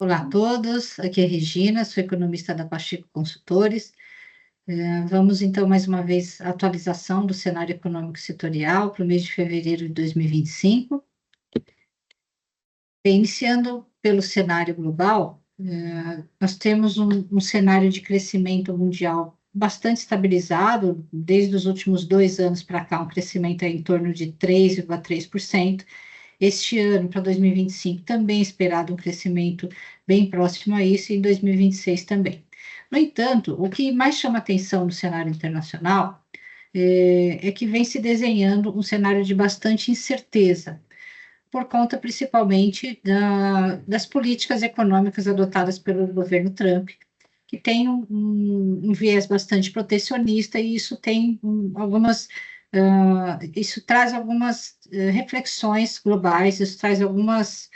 Olá a todos, aqui é Regina, sou economista da Pacheco Consultores. Vamos então mais uma vez à atualização do cenário econômico setorial para o mês de fevereiro de 2025. Iniciando pelo cenário global, nós temos um cenário de crescimento mundial bastante estabilizado, desde os últimos 2 anos para cá, um crescimento em torno de 3,3%. Este ano, para 2025, também é esperado um crescimento bem próximo a isso, e em 2026 também. No entanto, o que mais chama atenção no cenário internacional é que vem se desenhando um cenário de bastante incerteza, por conta principalmente das políticas econômicas adotadas pelo governo Trump, que tem um viés bastante protecionista, e isso tem isso traz algumas reflexões globais, isso traz alguns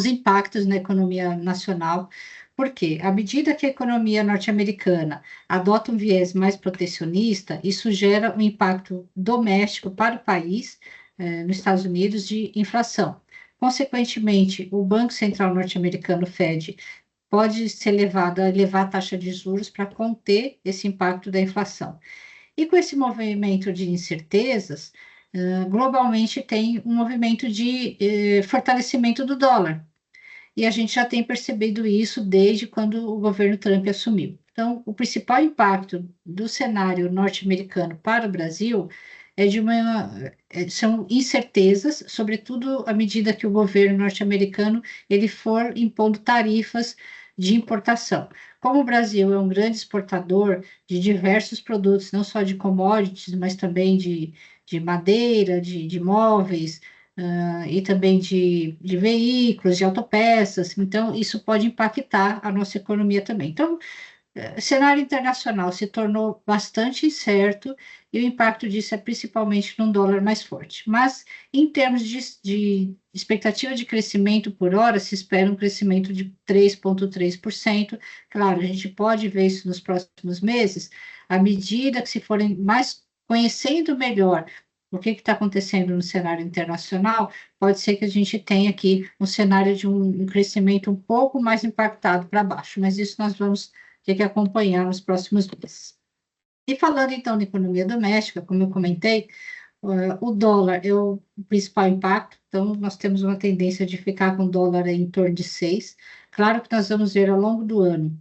impactos na economia nacional. Por quê? À medida que a economia norte-americana adota um viés mais protecionista, isso gera um impacto doméstico para o país, nos Estados Unidos, de inflação. Consequentemente, o Banco Central norte-americano, Fed, pode ser levado a elevar a taxa de juros para conter esse impacto da inflação. E com esse movimento de incertezas, globalmente tem um movimento de fortalecimento do dólar. E a gente já tem percebido isso desde quando o governo Trump assumiu. Então, o principal impacto do cenário norte-americano para o Brasil são incertezas, sobretudo à medida que o governo norte-americano ele for impondo tarifas de importação. Como o Brasil é um grande exportador de diversos produtos, não só de commodities, mas também de madeira, de móveis, e também de veículos, de autopeças, então isso pode impactar a nossa economia também. Então, o cenário internacional se tornou bastante incerto, e o impacto disso é principalmente num dólar mais forte. Mas, em termos de expectativa de crescimento por hora, se espera um crescimento de 3,3%. Claro, a gente pode ver isso nos próximos meses, à medida que se forem mais conhecendo melhor o que está acontecendo no cenário internacional, pode ser que a gente tenha aqui um cenário de um crescimento um pouco mais impactado para baixo, mas isso nós vamos ter que acompanhar nos próximos meses. E falando então da economia doméstica, como eu comentei, o dólar é o principal impacto, então nós temos uma tendência de ficar com o dólar em torno de 6. Claro que nós vamos ver ao longo do ano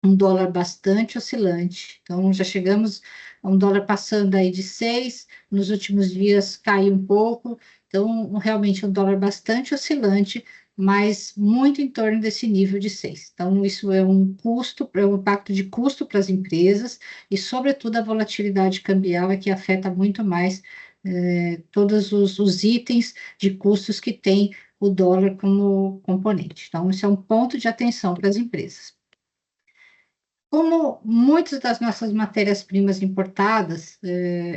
um dólar bastante oscilante, então já chegamos a um dólar passando aí de 6, nos últimos dias caiu um pouco, então realmente um dólar bastante oscilante, mas muito em torno desse nível de 6. Então isso é um custo, é um impacto de custo para as empresas, e sobretudo a volatilidade cambial é que afeta muito mais todos os itens de custos que tem o dólar como componente. Então isso é um ponto de atenção para as empresas. Como muitas das nossas matérias-primas importadas,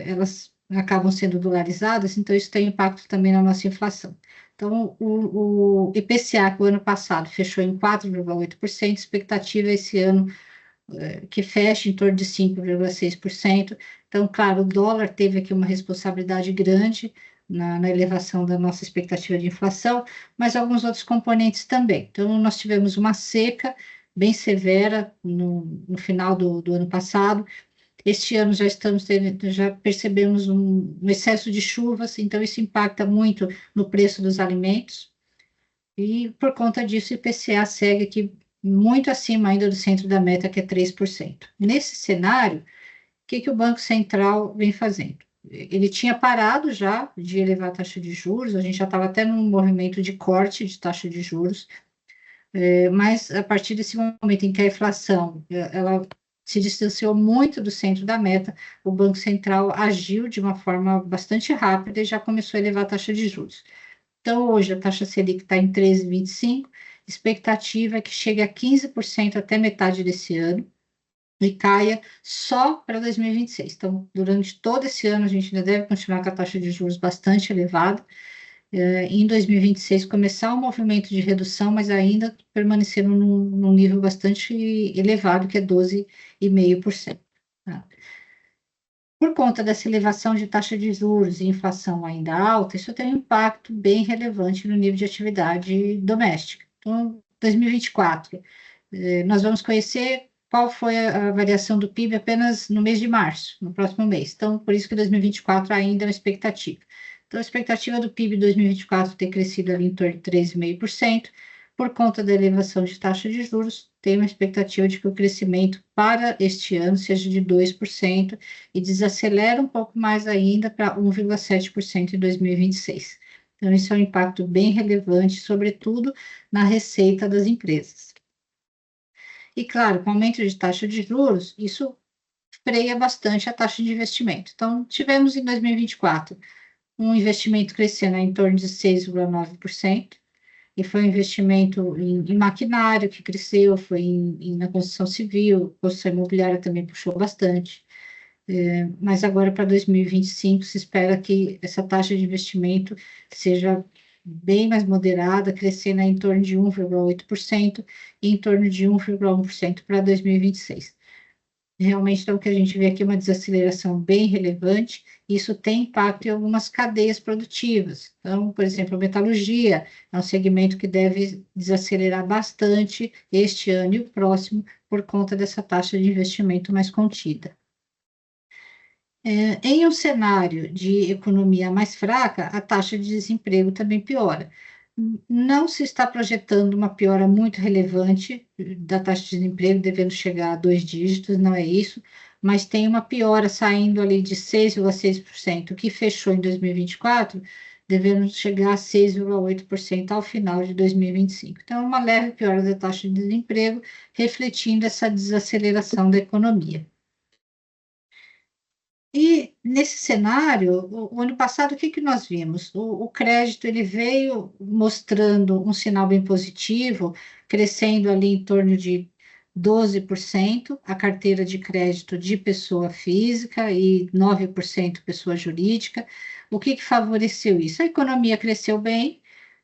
elas acabam sendo dolarizadas, então isso tem impacto também na nossa inflação. Então, o IPCA, que o ano passado fechou em 4,8%, expectativa esse ano que feche em torno de 5,6%. Então, claro, o dólar teve aqui uma responsabilidade grande na elevação da nossa expectativa de inflação, mas alguns outros componentes também. Então, nós tivemos uma seca bem severa no final do ano passado. Este ano já percebemos um excesso de chuvas, então isso impacta muito no preço dos alimentos, e por conta disso o IPCA segue aqui muito acima ainda do centro da meta, que é 3%. Nesse cenário, o que o Banco Central vem fazendo? Ele tinha parado já de elevar a taxa de juros, a gente já estava até num movimento de corte de taxa de juros, mas a partir desse momento em que a inflação ela se distanciou muito do centro da meta, o Banco Central agiu de uma forma bastante rápida e já começou a elevar a taxa de juros. Então, hoje a taxa Selic está em 13,25, expectativa é que chegue a 15% até metade desse ano e caia só para 2026. Então, durante todo esse ano, a gente ainda deve continuar com a taxa de juros bastante elevada. Em 2026, começar um movimento de redução, mas ainda permanecendo num nível bastante elevado, que é 12,5%. Tá? Por conta dessa elevação de taxa de juros e inflação ainda alta, isso tem um impacto bem relevante no nível de atividade doméstica. Então, 2024, nós vamos conhecer qual foi a variação do PIB apenas no mês de março, no próximo mês. Então, por isso que 2024 ainda é uma expectativa. Então, a expectativa do PIB em 2024 ter crescido ali em torno de 3,5%. Por conta da elevação de taxa de juros, tem uma expectativa de que o crescimento para este ano seja de 2% e desacelera um pouco mais ainda para 1,7% em 2026. Então, isso é um impacto bem relevante, sobretudo na receita das empresas. E, claro, com o aumento de taxa de juros, isso freia bastante a taxa de investimento. Então, tivemos em 2024 um investimento crescendo em torno de 6,9%, e foi um investimento em maquinário que cresceu, foi na construção civil, construção imobiliária também puxou bastante. Mas agora, para 2025, se espera que essa taxa de investimento seja bem mais moderada, crescendo em torno de 1,8% e em torno de 1,1% para 2026. Realmente, então, o que a gente vê aqui é uma desaceleração bem relevante, e isso tem impacto em algumas cadeias produtivas. Então, por exemplo, a metalurgia é um segmento que deve desacelerar bastante este ano e o próximo, por conta dessa taxa de investimento mais contida. Em um cenário de economia mais fraca, a taxa de desemprego também piora. Não se está projetando uma piora muito relevante da taxa de desemprego, devendo chegar a 2 dígitos, não é isso, mas tem uma piora saindo ali de 6,6%, que fechou em 2024, devendo chegar a 6,8% ao final de 2025. Então, é uma leve piora da taxa de desemprego, refletindo essa desaceleração da economia. E nesse cenário, o ano passado, o que nós vimos? O crédito ele veio mostrando um sinal bem positivo, crescendo ali em torno de 12%, a carteira de crédito de pessoa física e 9% pessoa jurídica. O que favoreceu isso? A economia cresceu bem,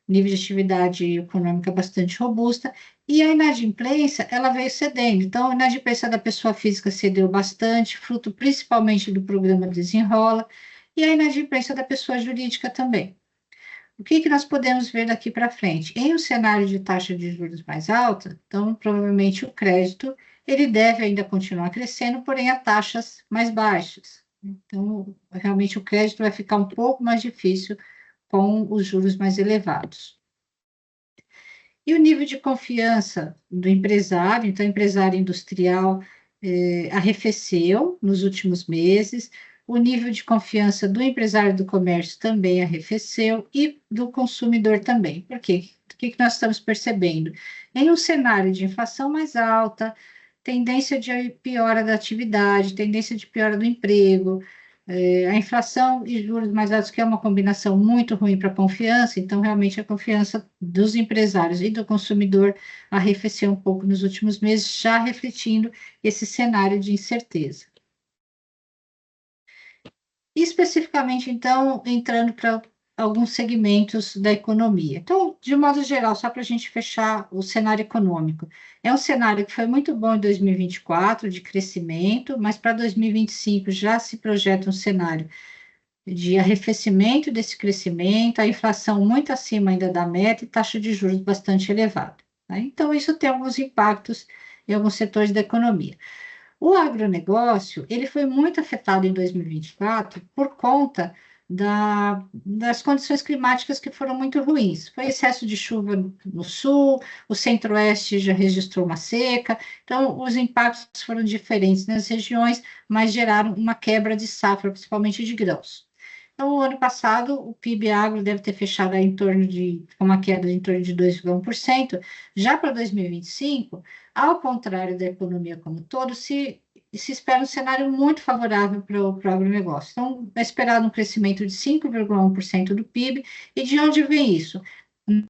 nível de atividade econômica bastante robusta, e a inadimplência, ela veio cedendo. Então, a inadimplência da pessoa física cedeu bastante, fruto principalmente do programa Desenrola, e a inadimplência da pessoa jurídica também. O que nós podemos ver daqui para frente? Em um cenário de taxa de juros mais alta, então, provavelmente o crédito, ele deve ainda continuar crescendo, porém a taxas mais baixas. Então, realmente o crédito vai ficar um pouco mais difícil com os juros mais elevados. E o nível de confiança do empresário, então, o empresário industrial arrefeceu nos últimos meses, o nível de confiança do empresário do comércio também arrefeceu e do consumidor também. Por quê? O que nós estamos percebendo? Em um cenário de inflação mais alta, tendência de piora da atividade, tendência de piora do emprego, a inflação e juros mais altos, que é uma combinação muito ruim para a confiança, então, realmente, a confiança dos empresários e do consumidor arrefeceu um pouco nos últimos meses, já refletindo esse cenário de incerteza. Especificamente, então, entrando para alguns segmentos da economia. Então, de modo geral, só para a gente fechar o cenário econômico, é um cenário que foi muito bom em 2024, de crescimento, mas para 2025 já se projeta um cenário de arrefecimento desse crescimento, a inflação muito acima ainda da meta e taxa de juros bastante elevada, né? Então, isso tem alguns impactos em alguns setores da economia. O agronegócio, ele foi muito afetado em 2024 por conta das condições climáticas que foram muito ruins. Foi excesso de chuva no sul, o centro-oeste já registrou uma seca, então os impactos foram diferentes nas regiões, mas geraram uma quebra de safra, principalmente de grãos. Então, o ano passado, o PIB agro deve ter fechado em torno de uma queda de em torno de 2,1%. Já para 2025, ao contrário da economia como um todo, se espera um cenário muito favorável para o agronegócio. Então, é esperado um crescimento de 5,1% do PIB. E de onde vem isso?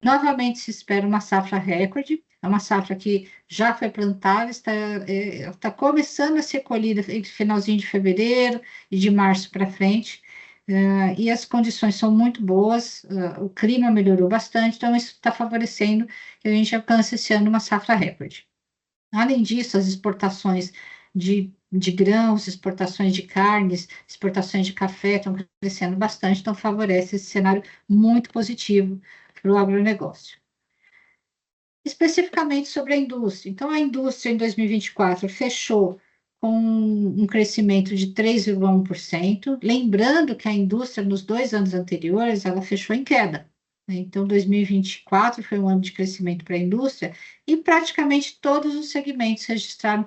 Novamente, se espera uma safra recorde, é uma safra que já foi plantada, está começando a ser colhida no finalzinho de fevereiro e de março para frente. E as condições são muito boas, o clima melhorou bastante, então isso está favorecendo que a gente alcance esse ano uma safra recorde. Além disso, as exportações de grãos, exportações de carnes, exportações de café estão crescendo bastante, então favorece esse cenário muito positivo para o agronegócio. Especificamente sobre a indústria. Então, a indústria em 2024 fechou com um crescimento de 3,1%, lembrando que a indústria nos 2 anos anteriores ela fechou em queda. Então, 2024 foi um ano de crescimento para a indústria e praticamente todos os segmentos registraram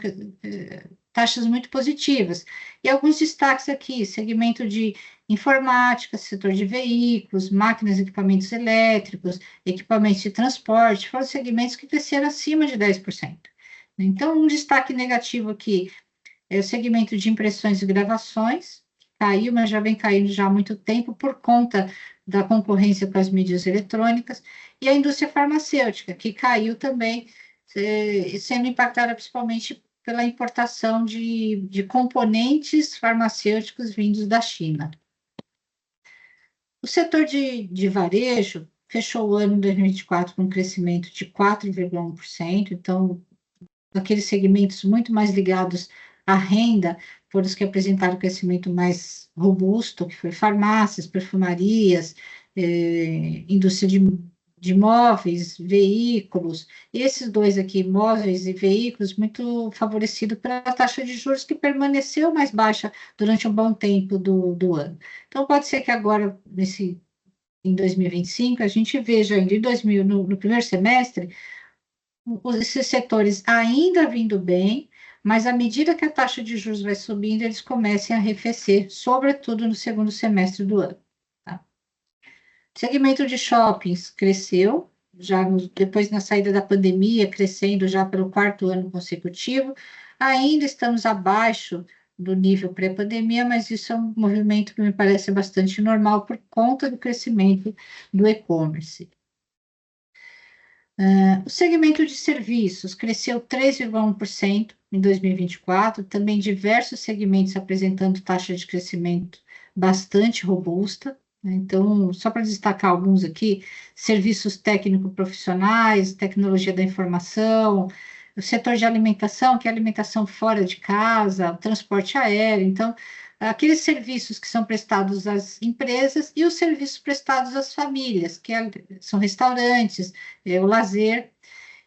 taxas muito positivas. E alguns destaques aqui: segmento de informática, setor de veículos, máquinas e equipamentos elétricos, equipamentos de transporte, foram segmentos que cresceram acima de 10%. Então, um destaque negativo aqui é o segmento de impressões e gravações, caiu, mas já vem caindo já há muito tempo por conta da concorrência com as mídias eletrônicas, e a indústria farmacêutica, que caiu também, sendo impactada principalmente pela importação de componentes farmacêuticos vindos da China. O setor de varejo fechou o ano de 2024 com um crescimento de 4,1%, então, aqueles segmentos muito mais ligados à renda foram os que apresentaram crescimento mais robusto, que foi farmácias, perfumarias, indústria de móveis, veículos. Esses dois aqui, móveis e veículos, muito favorecido pela taxa de juros que permaneceu mais baixa durante um bom tempo do ano. Então, pode ser que agora, em 2025, a gente veja ainda no primeiro semestre, esses setores ainda vindo bem, mas à medida que a taxa de juros vai subindo, eles comecem a arrefecer, sobretudo no segundo semestre do ano. Tá? O segmento de shoppings cresceu, depois na saída da pandemia, crescendo já pelo 4º ano consecutivo. Ainda estamos abaixo do nível pré-pandemia, mas isso é um movimento que me parece bastante normal por conta do crescimento do e-commerce. O segmento de serviços cresceu 3,1% em 2024, também diversos segmentos apresentando taxa de crescimento bastante robusta. Então, só para destacar alguns aqui: serviços técnico-profissionais, tecnologia da informação, o setor de alimentação, que é alimentação fora de casa, transporte aéreo. Então, aqueles serviços que são prestados às empresas e os serviços prestados às famílias, são restaurantes, o lazer.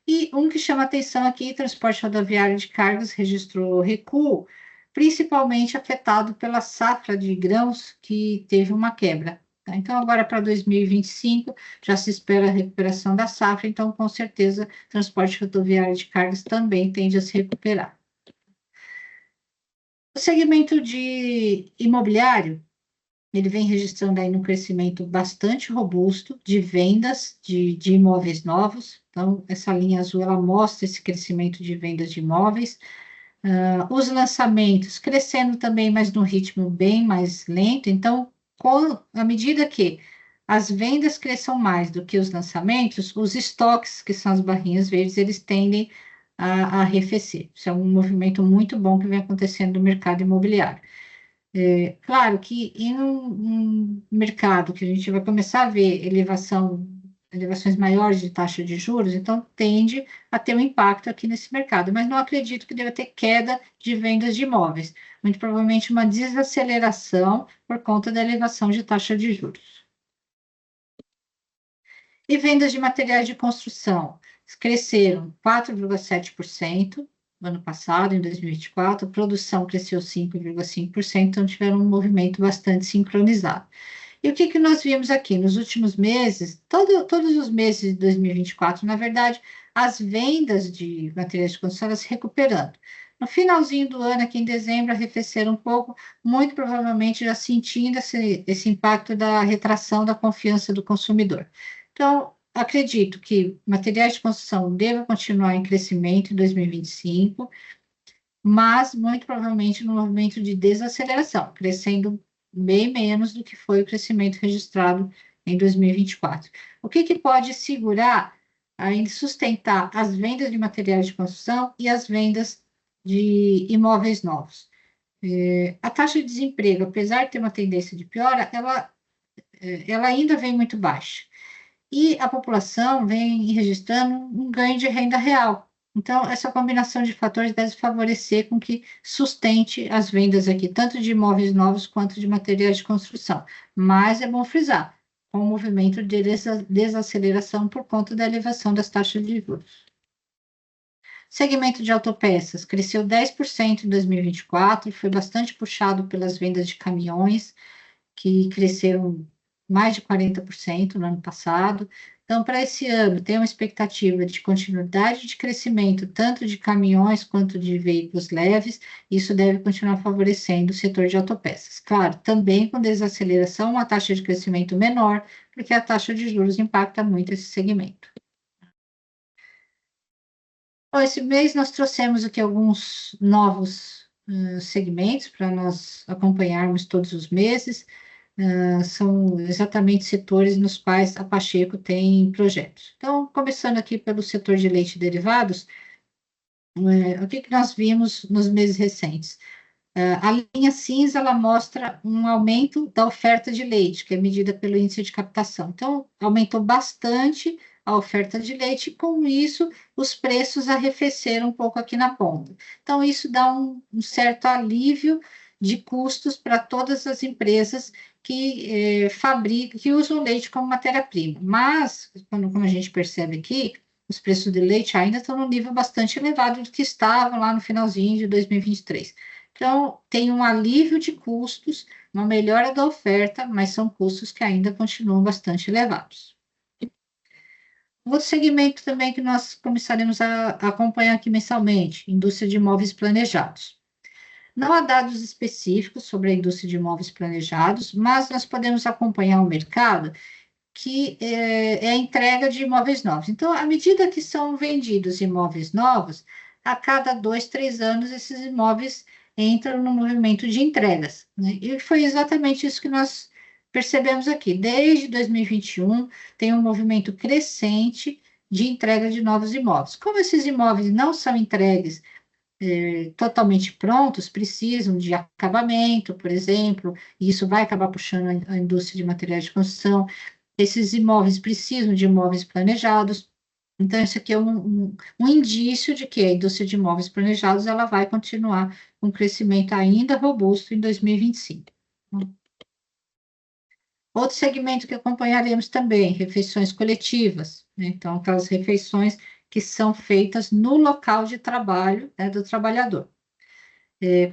E um que chama atenção aqui: transporte rodoviário de cargas registrou recuo, principalmente afetado pela safra de grãos, que teve uma quebra. Tá? Então, agora para 2025, já se espera a recuperação da safra, então, com certeza, transporte rodoviário de cargas também tende a se recuperar. O segmento de imobiliário, ele vem registrando aí um crescimento bastante robusto de vendas de imóveis novos. Então, essa linha azul, ela mostra esse crescimento de vendas de imóveis. Os lançamentos crescendo também, mas num ritmo bem mais lento. Então, à medida que as vendas cresçam mais do que os lançamentos, os estoques, que são as barrinhas verdes, eles tendem a arrefecer. Isso é um movimento muito bom que vem acontecendo no mercado imobiliário. Claro que em um mercado que a gente vai começar a ver elevações maiores de taxa de juros, então tende a ter um impacto aqui nesse mercado, mas não acredito que deva ter queda de vendas de imóveis, muito provavelmente uma desaceleração por conta da elevação de taxa de juros. E vendas de materiais de construção cresceram 4,7%. No ano passado, em 2024, a produção cresceu 5,5%, então tiveram um movimento bastante sincronizado. E o que nós vimos aqui? Nos últimos meses, todos os meses de 2024, na verdade, as vendas de materiais de construção elas se recuperando. No finalzinho do ano, aqui em dezembro, arrefeceram um pouco, muito provavelmente já sentindo esse impacto da retração da confiança do consumidor. Então, acredito que materiais de construção devem continuar em crescimento em 2025, mas muito provavelmente no movimento de desaceleração, crescendo bem menos do que foi o crescimento registrado em 2024. O que pode segurar, ainda sustentar as vendas de materiais de construção e as vendas de imóveis novos? A taxa de desemprego, apesar de ter uma tendência de piora, ela ainda vem muito baixa. E a população vem registrando um ganho de renda real. Então, essa combinação de fatores deve favorecer com que sustente as vendas aqui, tanto de imóveis novos quanto de materiais de construção. Mas é bom frisar, com o movimento de desaceleração por conta da elevação das taxas de juros. Segmento de autopeças cresceu 10% em 2024, foi bastante puxado pelas vendas de caminhões, que cresceram mais de 40% no ano passado. Então, para esse ano, tem uma expectativa de continuidade de crescimento, tanto de caminhões quanto de veículos leves. Isso deve continuar favorecendo o setor de autopeças. Claro, também com desaceleração, uma taxa de crescimento menor, porque a taxa de juros impacta muito esse segmento. Bom, esse mês nós trouxemos aqui alguns novos segmentos para nós acompanharmos todos os meses. São exatamente setores nos quais a Pacheco tem projetos. Então, começando aqui pelo setor de leite e derivados, o que nós vimos nos meses recentes? A linha cinza, ela mostra um aumento da oferta de leite, que é medida pelo índice de captação. Então, aumentou bastante a oferta de leite, e com isso, os preços arrefeceram um pouco aqui na ponta. Então, isso dá um certo alívio de custos para todas as empresas que fabricam, que usam leite como matéria-prima. Mas, como a gente percebe aqui, os preços de leite ainda estão num nível bastante elevado do que estavam lá no finalzinho de 2023. Então, tem um alívio de custos, uma melhora da oferta, mas são custos que ainda continuam bastante elevados. Outro segmento também que nós começaremos a acompanhar aqui mensalmente, indústria de imóveis planejados. Não há dados específicos sobre a indústria de imóveis planejados, mas nós podemos acompanhar o mercado que é a entrega de imóveis novos. Então, à medida que são vendidos imóveis novos, a cada 2, 3 anos, esses imóveis entram no movimento de entregas, né? E foi exatamente isso que nós percebemos aqui. Desde 2021, tem um movimento crescente de entrega de novos imóveis. Como esses imóveis não são entregues totalmente prontos, precisam de acabamento, por exemplo, e isso vai acabar puxando a indústria de materiais de construção. Esses imóveis precisam de imóveis planejados. Então, isso aqui é um indício de que a indústria de imóveis planejados ela vai continuar com um crescimento ainda robusto em 2025. Outro segmento que acompanharemos também, refeições coletivas, né? Então, aquelas refeições que são feitas no local de trabalho, né, do trabalhador.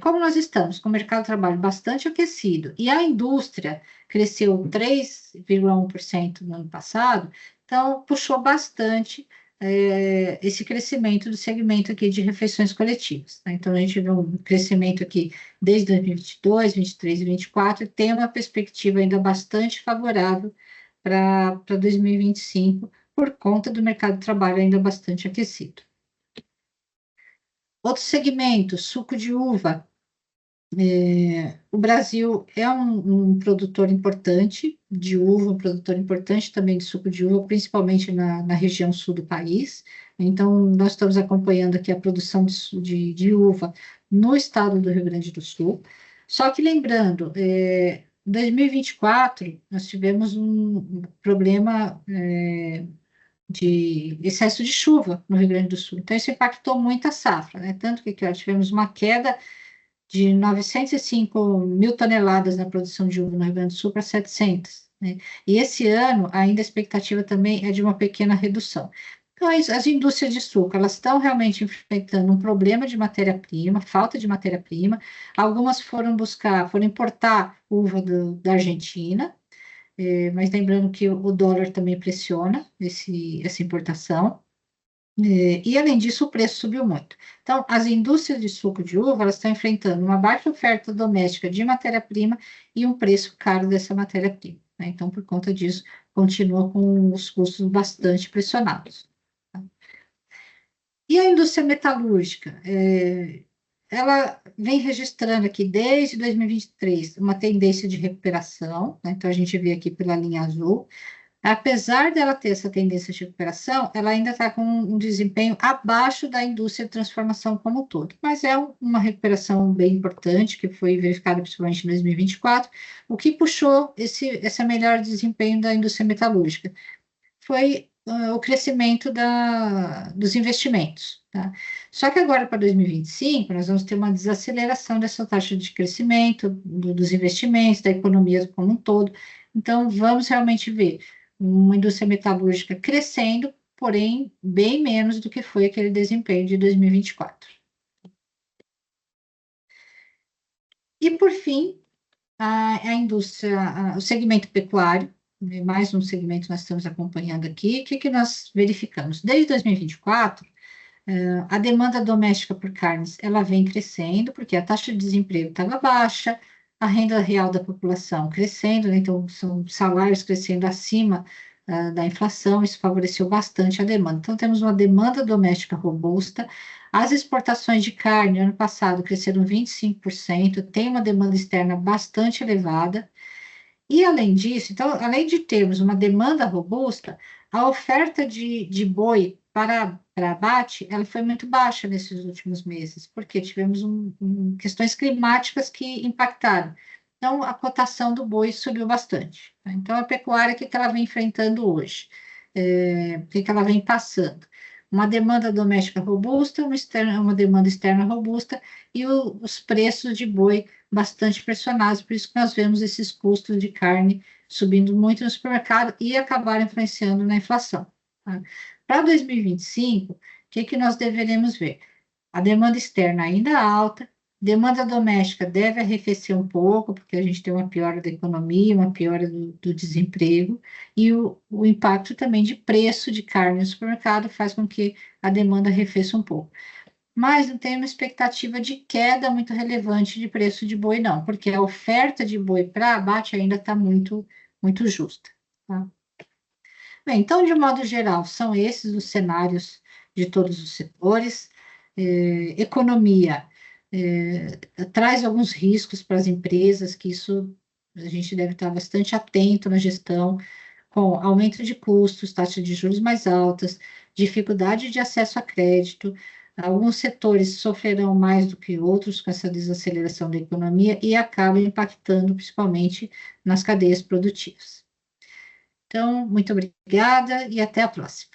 Como nós estamos com o mercado de trabalho bastante aquecido e a indústria cresceu 3,1% no ano passado, então puxou bastante esse crescimento do segmento aqui de refeições coletivas, né? Então a gente vê um crescimento aqui desde 2022, 23 e 24 e tem uma perspectiva ainda bastante favorável para 2025 por conta do mercado de trabalho ainda bastante aquecido. Outro segmento, suco de uva. O Brasil é um produtor importante de uva, um produtor importante também de suco de uva, principalmente na região sul do país. Então, nós estamos acompanhando aqui a produção de uva no estado do Rio Grande do Sul. Só que lembrando, em 2024, nós tivemos um problema de excesso de chuva no Rio Grande do Sul. Então, isso impactou muito a safra, né? Tanto que aqui, ó, tivemos uma queda de 905 mil toneladas na produção de uva no Rio Grande do Sul para 700, né? E esse ano, ainda a expectativa também é de uma pequena redução. Então, as indústrias de suco, elas estão realmente enfrentando um problema de matéria-prima, falta de matéria-prima. Algumas foram importar uva da Argentina, mas lembrando que o dólar também pressiona essa importação. E, além disso, o preço subiu muito. Então, as indústrias de suco de uva, elas estão enfrentando uma baixa oferta doméstica de matéria-prima e um preço caro dessa matéria-prima, né? Então, por conta disso, continua com os custos bastante pressionados. Tá? E a indústria metalúrgica? Ela vem registrando aqui, desde 2023, uma tendência de recuperação, né? Então, a gente vê aqui pela linha azul. Apesar dela ter essa tendência de recuperação, ela ainda está com um desempenho abaixo da indústria de transformação como um todo. Mas é uma recuperação bem importante, que foi verificada principalmente em 2024. O que puxou esse melhor desempenho da indústria metalúrgica foi o crescimento dos investimentos. tá? Só que agora, para 2025, nós vamos ter uma desaceleração dessa taxa de crescimento, dos investimentos, da economia como um todo. Então, vamos realmente ver uma indústria metalúrgica crescendo, porém, bem menos do que foi aquele desempenho de 2024. E, por fim, a indústria, o segmento pecuário, mais um segmento que nós estamos acompanhando aqui, o que, que nós verificamos? Desde 2024, a demanda doméstica por carnes, ela vem crescendo, porque a taxa de desemprego estava baixa, a renda real da população crescendo, né? Então são salários crescendo acima da inflação, isso favoreceu bastante a demanda. Então temos uma demanda doméstica robusta, as exportações de carne, ano passado, cresceram 25%, tem uma demanda externa bastante elevada, e além disso, então, além de termos uma demanda robusta, a oferta de boi para abate, ela foi muito baixa nesses últimos meses, porque tivemos questões climáticas que impactaram. Então, a cotação do boi subiu bastante, tá? Então, a pecuária, o que ela vem enfrentando hoje? O que ela vem passando? Uma demanda doméstica robusta, uma demanda externa robusta e os preços de boi bastante pressionados, por isso que nós vemos esses custos de carne subindo muito no supermercado e acabaram influenciando na inflação, tá? Para 2025, o que, que nós deveremos ver? A demanda externa ainda alta, demanda doméstica deve arrefecer um pouco, porque a gente tem uma piora da economia, uma piora do desemprego, e o impacto também de preço de carne no supermercado faz com que a demanda arrefeça um pouco. Mas não tem uma expectativa de queda muito relevante de preço de boi, não, porque a oferta de boi para abate ainda está muito, muito justa, tá? Bem, então, de modo geral, são esses os cenários de todos os setores. Economia traz alguns riscos para as empresas, que isso a gente deve estar bastante atento na gestão, com aumento de custos, taxas de juros mais altas, dificuldade de acesso a crédito. Alguns setores sofrerão mais do que outros com essa desaceleração da economia e acaba impactando principalmente nas cadeias produtivas. Então, muito obrigada e até a próxima.